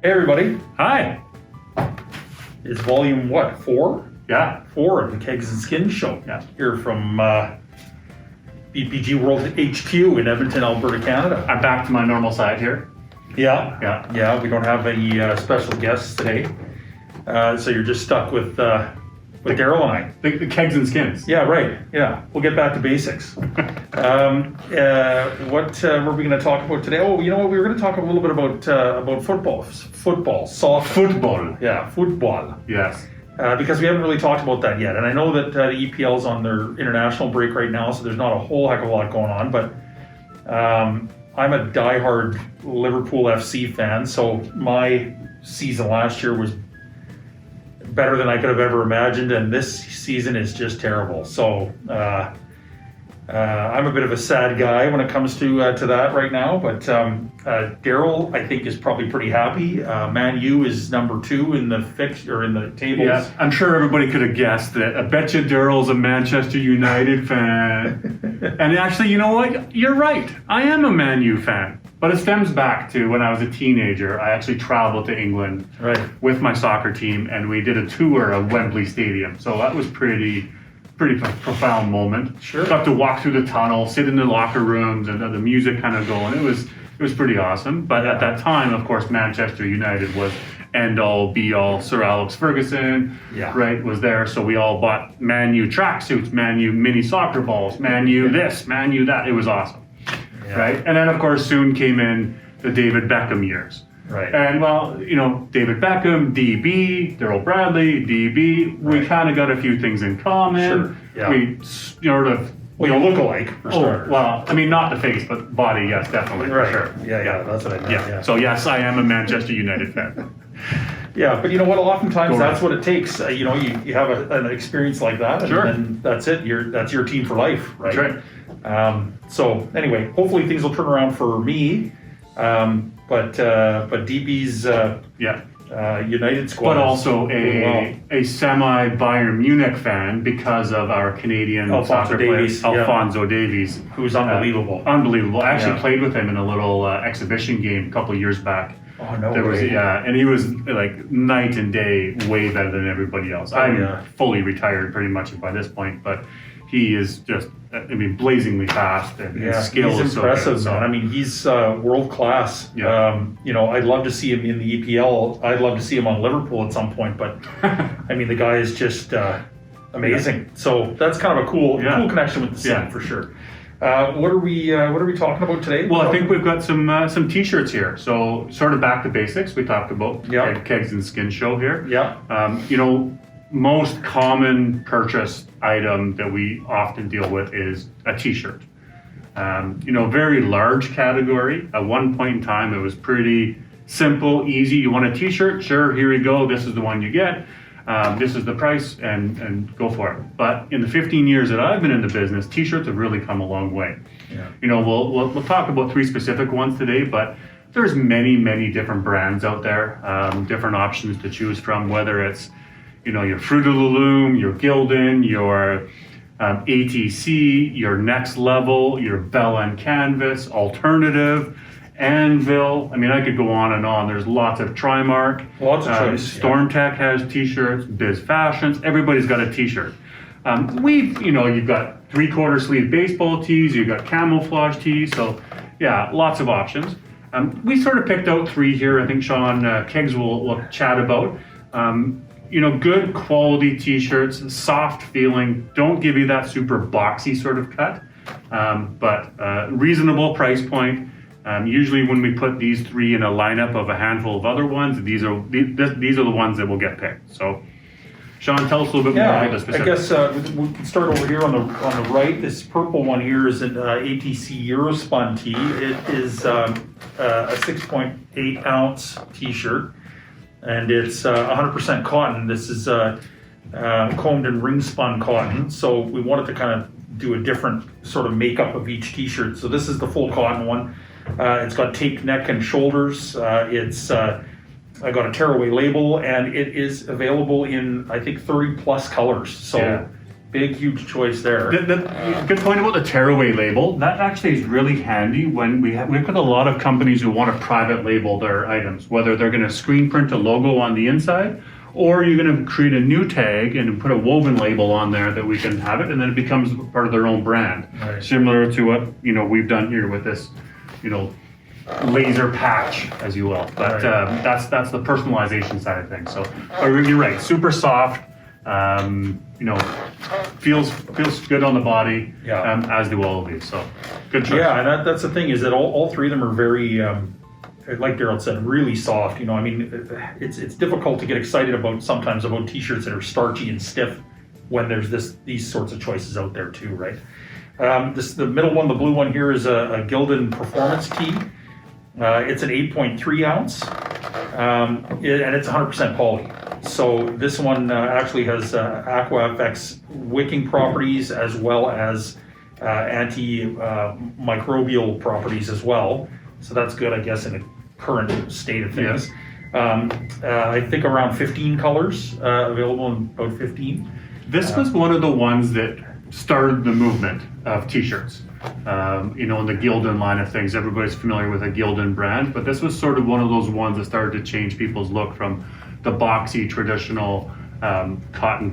Hey everybody, Hi. it's volume what, 4? Yeah. 4 of the Kegs and Skins show. Yeah. Here from BPG World HQ in Edmonton, Alberta, Canada. I'm back to my normal side here. Yeah. Yeah, we don't have any special guests today. So you're just stuck with Daryl and I. The Kegs and Skins. Yeah, right. Yeah, we'll get back to basics. What were we going to talk about today? Oh, you know what? We were going to talk a little bit about football, soccer. Football. Yeah, football. Yes. Because we haven't really talked about that yet. And I know that the EPL is on their international break right now, so there's not a whole heck of a lot going on. But I'm a diehard Liverpool FC fan, so my season last year was better than I could have ever imagined, and this season is just terrible. So I'm a bit of a sad guy when it comes to that right now. But Daryl, I think, is probably pretty happy. Man U is number 2 in the in the tables. Yeah, I'm sure everybody could have guessed that. I bet you Daryl's a Manchester United fan. And actually, you know what? You're right. I am a Man U fan. But it stems back to when I was a teenager. I actually traveled to England with my soccer team, and we did a tour of Wembley Stadium. So that was pretty profound moment. Sure. Got to walk through the tunnel, sit in the locker rooms, and the music kind of going. It was pretty awesome. But at that time, of course, Manchester United was end all, be all. Sir Alex Ferguson, right, was there. So we all bought Man U tracksuits, Man U mini soccer balls, Man U this, Man U that. It was awesome. Yeah. Right, and then of course soon came in the David Beckham years. Right. And well, you know, David Beckham, DB, Daryl Bradley, DB. We kind of got a few things in common. Sure. Yeah. We sort of. Well, you look alike for starters. Well, I mean, not the face, but body, yes, definitely. Right. For sure. Yeah, that's what I meant. Yeah. So yes, I am a Manchester United fan. Yeah, but you know what? Oftentimes that's what it takes. You have an experience like that, and Sure. then that's it. That's your team for life, right? That's right. So anyway, hopefully things will turn around for me. But DB's United squad, but also a semi Bayern Munich fan because of our Canadian soccer player Alphonso Davies, who's unbelievable. Unbelievable. I actually played with him in a little exhibition game a couple of years back. Oh no way. And he was like night and day, way better than everybody else. I'm fully retired pretty much by this point, but he is just, blazingly fast, and his skill is impressive, so good. Man. I mean, he's world class. Yeah. I'd love to see him in the EPL. I'd love to see him on Liverpool at some point, but I mean, the guy is just amazing. Yeah. So that's kind of a cool connection with the scene for sure. What are we talking about today? Well, I think we've got some T-shirts here. So sort of back to basics. We talked about Kegs and Skin show here. Yeah. Most common purchase item that we often deal with is a T-shirt. Very large category. At one point in time, it was pretty simple, easy. You want a T-shirt? Sure, here you go. This is the one you get. This is the price, and go for it. But in the 15 years that I've been in the business, T-shirts have really come a long way. Yeah. We'll talk about 3 specific ones today, but there's many different brands out there, different options to choose from, whether it's your Fruit of the Loom, your Gildan, your ATC, your Next Level, your Bell and Canvas, Alternative, Anvil. I mean, I could go on and on. There's lots of Trimark. Lots of choice. Stormtech has T-shirts, Biz Fashions. Everybody's got a T-shirt. You've got 3/4 sleeve baseball tees. You've got camouflage tees. So, yeah, lots of options. We sort of picked out 3 here. I think Sean Kegs will chat about. Good quality T-shirts, soft feeling, don't give you that super boxy sort of cut, but reasonable price point. Usually when we put these 3 in a lineup of a handful of other ones, these are the ones that will get picked. So, Sean, tell us a little bit more about the specifics. I guess we can start over here on the right. This purple one here is an ATC Eurospun tee. It is a 6.8 ounce T-shirt. And it's 100% cotton. This is combed and ring spun cotton. So we wanted to kind of do a different sort of makeup of each T-shirt. So this is the full cotton one. It's got taped neck and shoulders. I got a tearaway label, and it is available in, I think, 30 plus colors. So Big, huge choice there. Good point about the tearaway label. That actually is really handy when we've got a lot of companies who want to private label their items, whether they're going to screen print a logo on the inside, or you're going to create a new tag and put a woven label on there that we can have it, and then it becomes part of their own brand. Right. Similar to what we've done here with this, laser patch, as you will. But Right. that's the personalization side of things. So you're right, super soft. Feels good on the body, Yeah. as do all of these. So good choice. Yeah, and that's the thing is that all three of them are very, like Daryl said, really soft. It's difficult to get excited sometimes about t-shirts that are starchy and stiff when there's these sorts of choices out there too, right? The middle one, the blue one here, is a Gildan Performance tee. It's an 8.3 ounce, and it's 100% poly. So this one actually has Aqua FX wicking properties as well as anti-microbial properties as well. So that's good, I guess, in the current state of things. I think around 15 colors available in about 15. This was one of the ones that started the movement of t-shirts. In the Gildan line of things, everybody's familiar with a Gildan brand, but this was sort of one of those ones that started to change people's look from the boxy traditional cotton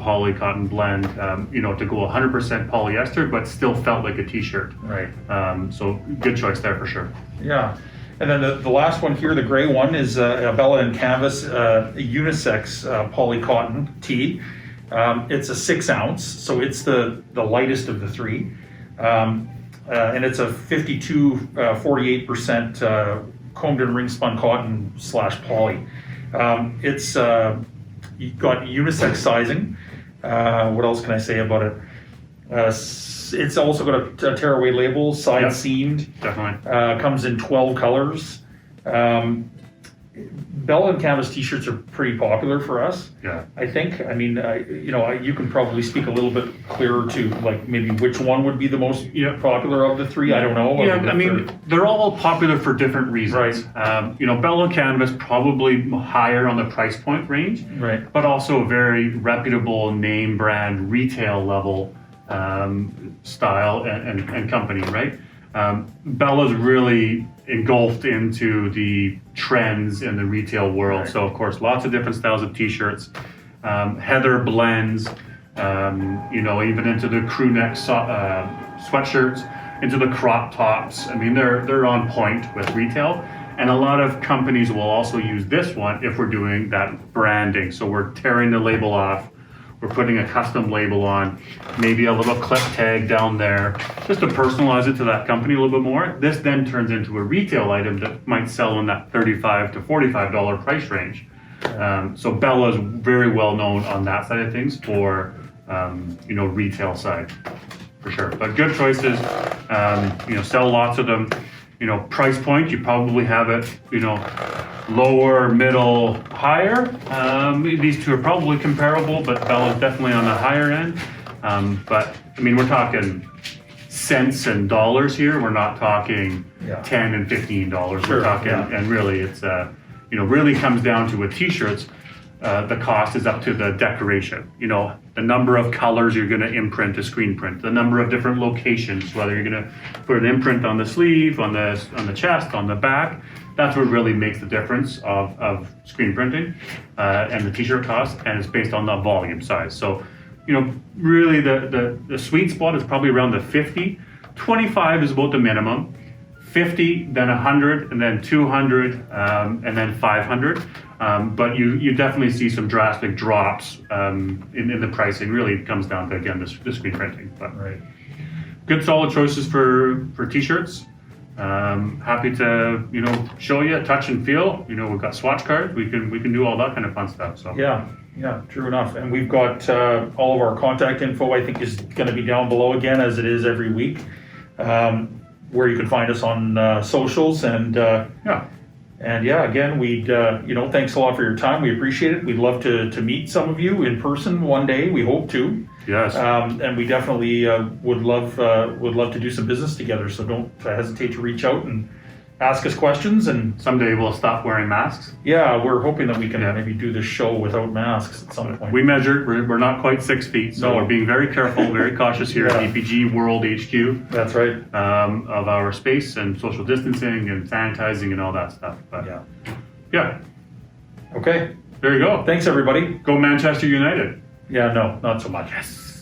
blend, to go 100% polyester, but still felt like a t-shirt. Right. So good choice there for sure. Yeah. And then the last one here, the gray one, is a Bella and Canvas unisex poly cotton tee. It's a 6 ounce, so it's the lightest of the three. And it's a 48% combed and ring spun cotton / poly. It's you've got unisex sizing. What else can I say about it? It's also got a tearaway label, side seamed. Definitely. Comes in 12 colors. Bella and Canvas t-shirts are pretty popular for us. Yeah. I think. I mean, you can probably speak a little bit clearer to like maybe which one would be the most popular of the three. I don't know. Yeah, I mean, they're all popular for different reasons. Right. Bella and Canvas probably higher on the price point range, Right. but also a very reputable name brand retail level style and company, right? Bella's really engulfed into the trends in the retail world. Right. So of course, lots of different styles of t-shirts, heather blends, even into the crew neck sweatshirts, into the crop tops. I mean, they're on point with retail. And a lot of companies will also use this one if we're doing that branding. So we're tearing the label off, we're putting a custom label on, maybe a little clip tag down there, just to personalize it to that company a little bit more. This then turns into a retail item that might sell in that $35 to $45 price range. So Bella's very well known on that side of things for, retail side, for sure. But good choices, sell lots of them. Price point, you probably have it, lower, middle, higher. These two are probably comparable, but Bella's definitely on the higher end. But I mean, we're talking cents and dollars here. We're not talking $10 and $15. Sure, We're talking, and really it's, really comes down to with t-shirts, the cost is up to the decoration. The number of colors you're going to imprint to screen print, the number of different locations, whether you're going to put an imprint on the sleeve, on the chest, on the back. That's what really makes the difference of screen printing and the t-shirt cost, and it's based on the volume size. So, really the sweet spot is probably around the 50. 25 is about the minimum. 50, then 100, and then 200, and then 500. But you definitely see some drastic drops in the pricing. Really, it comes down to, again, the screen printing. But Right. good solid choices for t-shirts. Happy to show you, touch and feel. We've got swatch cards. We can do all that kind of fun stuff. So Yeah, true enough. And we've got all of our contact info, I think, is going to be down below again, as it is every week, where you can find us on socials. And again, we'd thanks a lot for your time. We appreciate it. We'd love to meet some of you in person one day. We hope to. Yes. And we definitely would love to do some business together. So don't hesitate to reach out and ask us questions, and Someday we'll stop wearing masks. yeah, we're hoping that we can Yeah. maybe do this show without masks at some point. We measured, we're not quite 6 feet, so No. we're being very careful, very cautious here at Yeah. DPG World HQ That's right. of our space and social distancing and sanitizing and all that stuff. But Yeah. yeah, Okay. there you go. Thanks, everybody. Go Manchester United. Yeah, no, not so much. Yes.